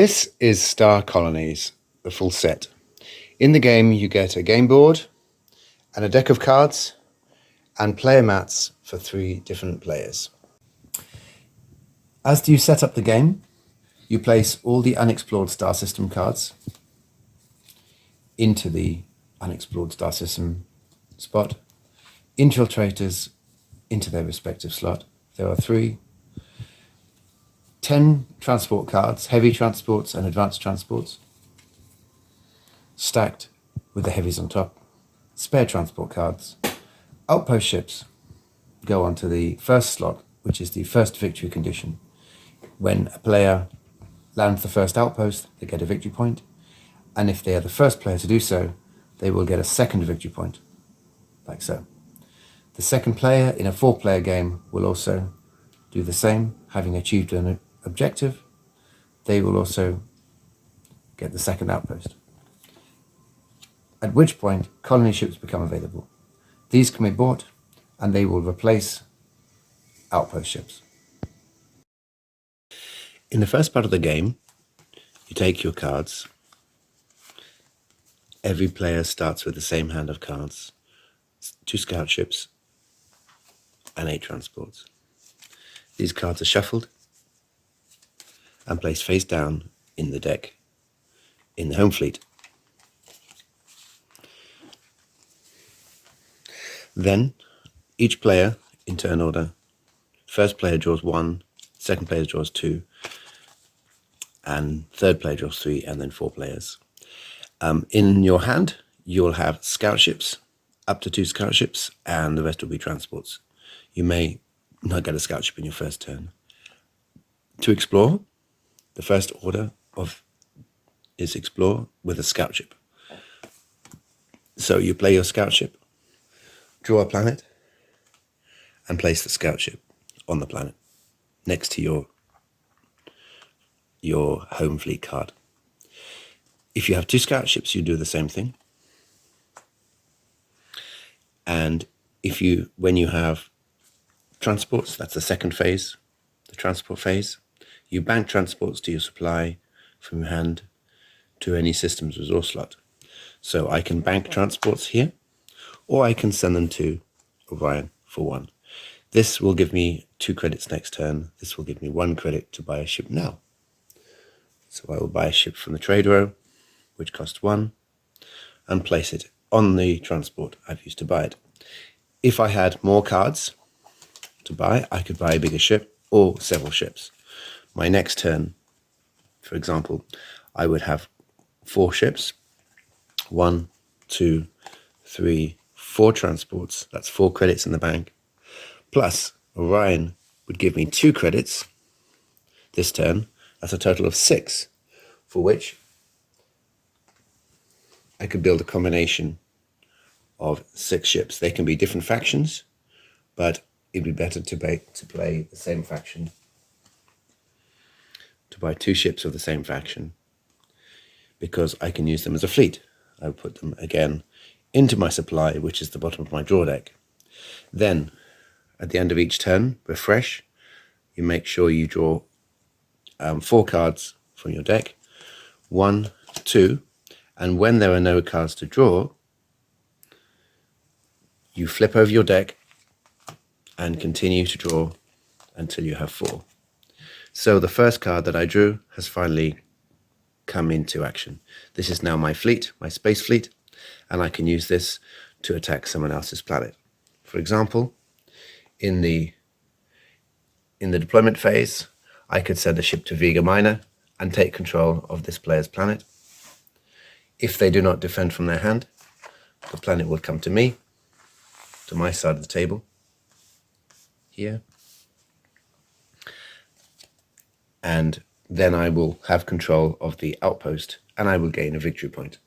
This is Star Colonies, the full set. In the game you get a game board and a deck of cards and player mats for 3 different players. As you set up the game, you place all the unexplored star system cards into the unexplored star system spot, infiltrators into their respective slot. There are 10 transport cards, heavy transports and advanced transports, stacked with the heavies on top. Spare transport cards. Outpost ships go onto the first slot, which is the first victory condition. When a player lands the first outpost, they get a victory point, and if they are the first player to do so, they will get a second victory point, like so. The second player in a 4-player game will also do the same, having achieved an objective. They will also get the second outpost, at which point colony ships become available. These can be bought and they will replace outpost ships. In the first part of the game, you take your cards. Every player starts with the same hand of cards, 2 scout ships and 8 transports. These cards are shuffled and placed face down in the deck in the home fleet. Then each player in turn order, first player draws 1, second player draws 2, and third player draws 3, and then 4 players. In your hand you'll have scout ships, up to 2 scout ships, and the rest will be transports. You may not get a scout ship in your first turn. To explore, the first order is explore with a scout ship. So you play your scout ship, draw a planet, and place the scout ship on the planet next to your home fleet card. If you have 2 scout ships, you do the same thing. And when you have transports, that's the second phase, the transport phase, you bank transports to your supply from your hand to any system's resource slot. So I can bank transports here, or I can send them to Orion for 1. This will give me 2 credits next turn. This will give me 1 credit to buy a ship now. So I will buy a ship from the trade row, which costs 1, and place it on the transport I've used to buy it. If I had more cards to buy, I could buy a bigger ship or several ships. My next turn, for example, I would have 4 ships, 1, 2, 3, 4 transports. That's 4 credits in the bank. Plus Orion would give me 2 credits this turn. That's a total of 6, for which I could build a combination of 6 ships. They can be different factions, but it'd be better to play the same faction, to buy 2 ships of the same faction, because I can use them as a fleet. I would put them again into my supply, which is the bottom of my draw deck. Then, at the end of each turn, refresh. You make sure you draw 4 cards from your deck, 1, 2, and when there are no cards to draw, you flip over your deck and continue to draw until you have 4. So the first card that I drew has finally come into action. This is now my fleet, my space fleet, and I can use this to attack someone else's planet. For example, in the deployment phase, I could send a ship to Vega Minor and take control of this player's planet. If they do not defend from their hand, the planet will come to me, to my side of the table, here. And then I will have control of the outpost and I will gain a victory point.